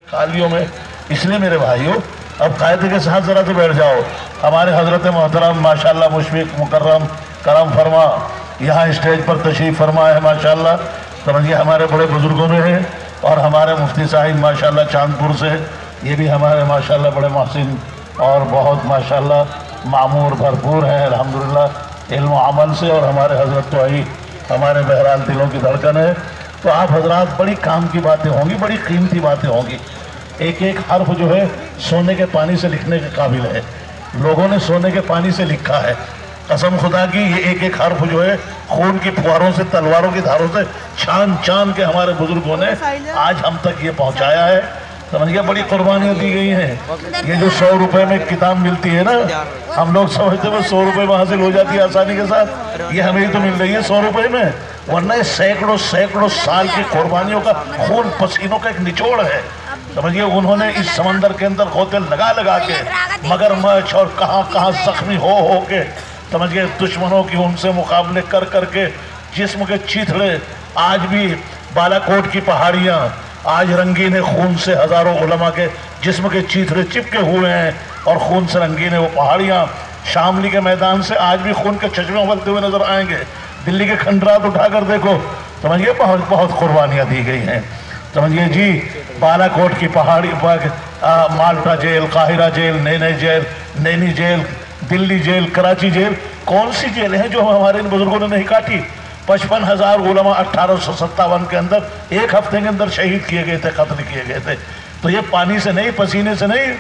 खालियों में। इसलिए मेरे भाइयों अब कायदे के साथ ज़रा तो बैठ जाओ। हमारे हज़रत मोहतरम माशाल्लाह मुशफिक मुकर्रम करम फरमा यहाँ स्टेज पर तशरीफ़ फरमा है माशाल्लाह। समझिए हमारे बड़े बुज़ुर्गों में है। और हमारे मुफ्ती साहिब माशाल्लाह चांदपुर से, ये भी हमारे माशाल्लाह बड़े महसिन और बहुत माशाल्लाह मामूर भरपूर हैं अल्हम्दुलिल्लाह इल्म अमल से। और हमारे हज़रत तो आई हमारे बहरहाल दिलों की धड़कन है। तो आप हजरात बड़ी काम की बातें होंगी, बड़ी कीमती बातें होंगी। एक एक हर्फ जो है सोने के पानी से लिखने के काबिल है। लोगों ने सोने के पानी से लिखा है, कसम खुदा की। ये एक एक हर्फ जो है खून की फुहारों से, तलवारों की धारों से छान छान के हमारे बुजुर्गों ने आज हम तक ये पहुंचाया है। समझिए बड़ी कुर्बानियाँ दी गई हैं। ये जो 100 रुपए में किताब मिलती है ना, हम लोग समझते हैं 100 रुपए में हासिल हो जाती है आसानी के साथ। ये हमें तो मिल रही है 100 रुपए में, वरना ये सैकड़ों सैकड़ों साल की कुर्बानियों का खून पसीनों का एक निचोड़ है। समझिए उन्होंने इस समंदर के अंदर गोते लगा लगा के मगरमच्छ और कहाँ कहाँ जख्मी हो के, समझिए दुश्मनों की उनसे मुकाबले कर करके जिस्म के चीथड़े, आज भी बालाकोट की पहाड़ियाँ आज रंगीन है खून से। हज़ारों उलमा के जिस्म के चीथड़े चिपके हुए हैं और खून से रंगीन है वो पहाड़ियाँ। शामली के मैदान से आज भी खून के चश्मे उबलते हुए नजर आएंगे। दिल्ली के खंडरात उठाकर देखो, समझिए बहुत बहुत कुर्बानियाँ दी गई हैं। समझिए जी बालाकोट की पहाड़ी पर माल्टा जेल, काहिरा jail, Naini jail, Delhi jail, Karachi jail, कौन सी जेल है जो हमारे इन बुजुर्गों ने नहीं काटी। 55,000 उलमा 1857 के अंदर एक हफ्ते के अंदर शहीद किए गए थे, कत्ल किए गए थे। तो ये पानी से नहीं, पसीने से नहीं,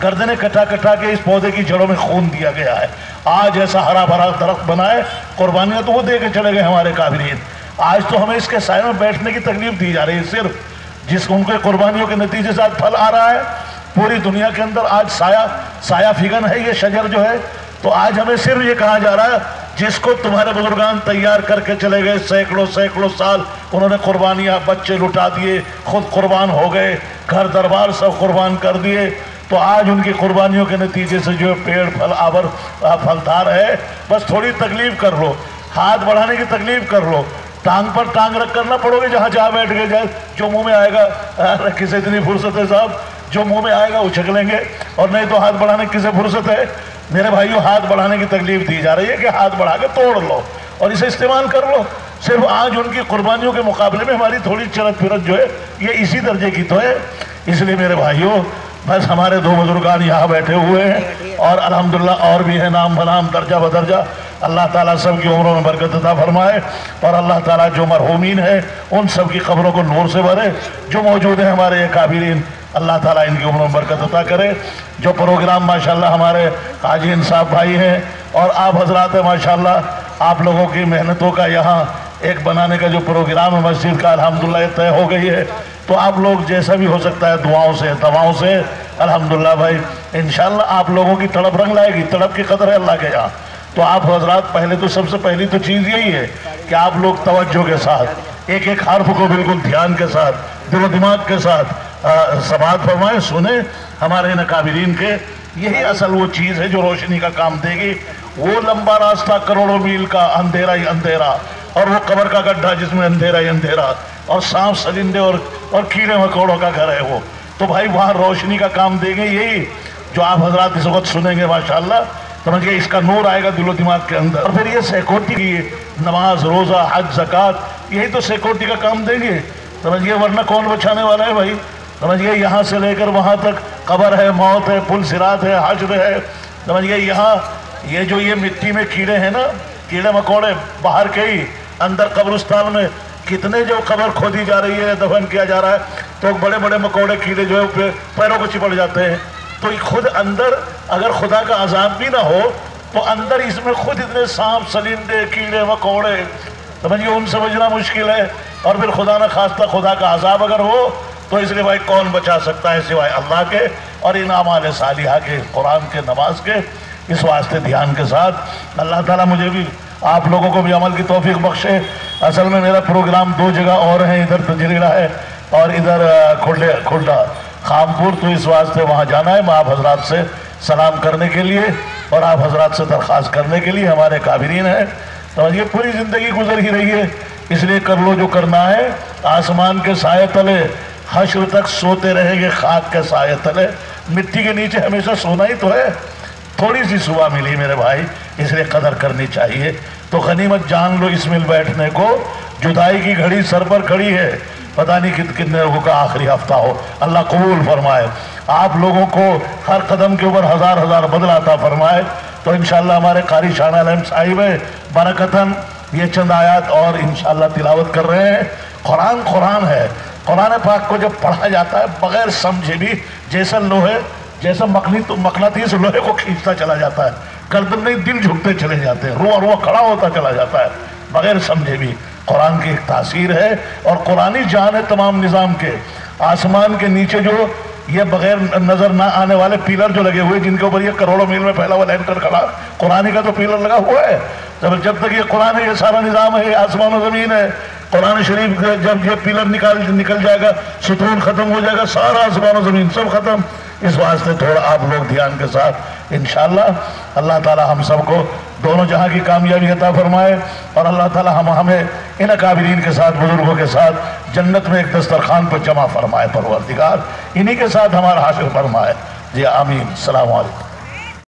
गर्दनें कटा कटा के इस पौधे की जड़ों में खून दिया गया है। आज ऐसा हरा भरा दरख्त बना है, कुर्बानियाँ तो वो दे के चले गए हमारे काबिरीन। आज तो हमें इसके साए में बैठने की तकलीफ दी जा रही है, सिर्फ जिस उनके कुर्बानियों के नतीजे से आज फल आ रहा है। पूरी दुनिया के अंदर आज साया फिगन है ये शजर जो है। तो आज हमें सिर्फ ये कहा जा रहा है जिसको तुम्हारे बुजुर्गान तैयार करके चले गए, सैकड़ों सैकड़ों साल उन्होंने कुर्बानियाँ, बच्चे लुटा दिए, खुद कुर्बान हो गए, घर दरबार सब कुर्बान कर दिए। तो आज उनकी कुर्बानियों के नतीजे से जो पेड़ फलदार है। बस थोड़ी तकलीफ कर लो, हाथ बढ़ाने की तकलीफ कर लो, टांग पर टांग रख करना पड़ोगे, जहाँ जहाँ बैठ गए जाए जो मुंह में आएगा, किसे इतनी फुर्सत है साहब, जो मुंह में आएगा उछक लेंगे। और नहीं तो हाथ बढ़ाने की किसे फुर्सत है। मेरे भाइयों हाथ बढ़ाने की तकलीफ दी जा रही है कि हाथ बढ़ा के तोड़ लो और इसे इस्तेमाल कर लो। सिर्फ आज उनकी कुर्बानियों के मुकाबले में हमारी थोड़ी चरत फिरत जो है ये इसी दर्जे की तो है। इसलिए मेरे भाइयों बस हमारे दो बुजुर्गान यहाँ बैठे हुए हैं और अल्हम्दुलिल्लाह और भी है नाम बनाम दर्जा बदर्जा। अल्लाह ताला सब की उम्रों में बरकत अता फरमाए और अल्लाह ताला जो मरहूमीन है उन सब की कब्रों को नूर से भरे। जो मौजूद है हमारे ये काबिरीन, अल्लाह ताला इनकी उम्रों में बरकत अता करे। जो प्रोग्राम माशाल्लाह हमारे हाजी इंसाफ भाई हैं और आप हजरात हैं माशाल्लाह, आप लोगों की मेहनतों का यहाँ एक बनाने का जो प्रोग्राम है मस्जिद का अल्हम्दुलिल्लाह तय हो गई है। तो आप लोग जैसा भी हो सकता है दुआओं से दवाओं से अल्हम्दुलिल्लाह भाई इंशाल्लाह आप लोगों की तड़प रंग लाएगी। तड़प की कदर है अल्लाह के यहाँ। तो आप हजरात पहले तो सबसे पहली तो चीज़ यही है कि आप लोग तवज्जो के साथ एक एक हर्फ को बिल्कुल ध्यान के साथ, दिलो दिमाग के साथ समाअत फरमाएं, सुने हमारे इन काबिरीन के। यही असल वो चीज़ है जो रोशनी का काम देगी। वो लंबा रास्ता करोड़ों मील का अंधेरा ही अंधेरा और वो कब्र का गड्ढा जिसमें अंधेरा ही अंधेरा और सांप सरिंदे और कीड़े मकोड़ों का घर है वो। तो भाई वहाँ रोशनी का काम देंगे यही जो आप हजरात इस वक्त सुनेंगे माशाल्लाह। समझिए इसका नूर आएगा दिलो दिमाग के अंदर। और फिर ये सिक्योरिटी की नमाज, रोज़ा, हज, ज़कात, यही तो सिक्योरिटी का काम देंगे। समझिए वरना कौन बचाने वाला है भाई। समझिए यहाँ से लेकर वहाँ तक कब्र है, मौत है, पुल सिरात है, हश्र है। समझिए यहाँ ये जो ये मिट्टी में कीड़े हैं ना, कीड़े मकोड़े बाहर के ही, अंदर कब्रिस्तान में कितने जो कब्र खोदी जा रही है, दफन किया जा रहा है, तो बड़े बड़े मकोड़े कीड़े जो है पैरों को चिपट जाते हैं। तो खुद अंदर अगर खुदा का अजाब भी ना हो तो अंदर इसमें खुद इतने सांप सलिंदे कीड़े मकोड़े, समझिए उनसे बचना मुश्किल है। और फिर खुदा न खास्ता खुदा का अजाब अगर हो तो इसलिए भाई कौन बचा सकता है सिवाय अल्लाह के और इन आमाल सालिहा के, कुरान के, नमाज के। इस वास्ते ध्यान के साथ अल्लाह ताला मुझे भी आप लोगों को भी अमल की तौफीक बख्शे। असल में मेरा प्रोग्राम दो जगह और है, इधर तजरीड़ा है और इधर खुल्डा खामपुर। तो इस वास्ते वहाँ जाना है आप हजरात से सलाम करने के लिए और आप हजरात से दरख्वास्त करने के लिए। हमारे काबिरीन है तो ये पूरी ज़िंदगी गुजर ही रही है, इसलिए कर लो जो करना है। आसमान के साए तले حشر تک سوتے رہیں گے خاک کے سائے تلے، مٹی کے نیچے ہمیشہ سونا ہی تو ہے۔ تھوڑی سی صبح ملی میرے بھائی، اس لیے قدر کرنی چاہیے۔ تو غنیمت جان لو اس مل بیٹھنے کو، جدائی کی گھڑی سر پر کھڑی ہے، پتہ نہیں کتنے لوگوں کا آخری ہفتہ ہو، اللہ قبول فرمائے، آپ لوگوں کو ہر قدم کے اوپر ہزار ہزار بدل عطا فرمائے۔ تو انشاءاللہ ہمارے قاری شاہ عالم صاحب برکتاً یہ چند آیات اور انشاءاللہ تلاوت کر رہے ہیں۔ قرآن ہے، قرآن پاک کو جب پڑھا جاتا ہے بغیر سمجھے بھی جیسا مقناطیس لوہے کو کھینچتا چلا جاتا ہے، گردن نہیں دل جھکتے چلے جاتے ہیں، روا کھڑا ہوتا چلا جاتا ہے بغیر سمجھے بھی۔ قرآن کی ایک تاثیر ہے اور قرآنی جان ہے تمام نظام کے۔ آسمان کے نیچے جو یہ بغیر نظر نہ آنے والے پیلر جو لگے ہوئے، جن کے اوپر یہ کروڑوں میل میں پھیلا ہوا لینٹر کھڑا، قرآن کا تو پیلر لگا ہوا ہے۔ جب تک یہ قرآن ہے، یہ سارا نظام ہے، یہ آسمان و زمین ہے۔ قرآن شریف جب یہ پیلر نکل جائے گا، ستون ختم ہو جائے گا، سارا آسمان و زمین سب ختم۔ اس واسطے تھوڑا آپ لوگ دھیان کے ساتھ انشاءاللہ اللہ تعالی ہم سب کو دونوں جہاں کی کامیابی عطا فرمائے، اور اللہ تعالی ہمیں ان اکابرین کے ساتھ، بزرگوں کے ساتھ جنت میں ایک دسترخوان پر جمع فرمائے پروردگار، انہی کے ساتھ ہمارا حاشر فرمائے۔ جی آمین۔ السلام علیکم۔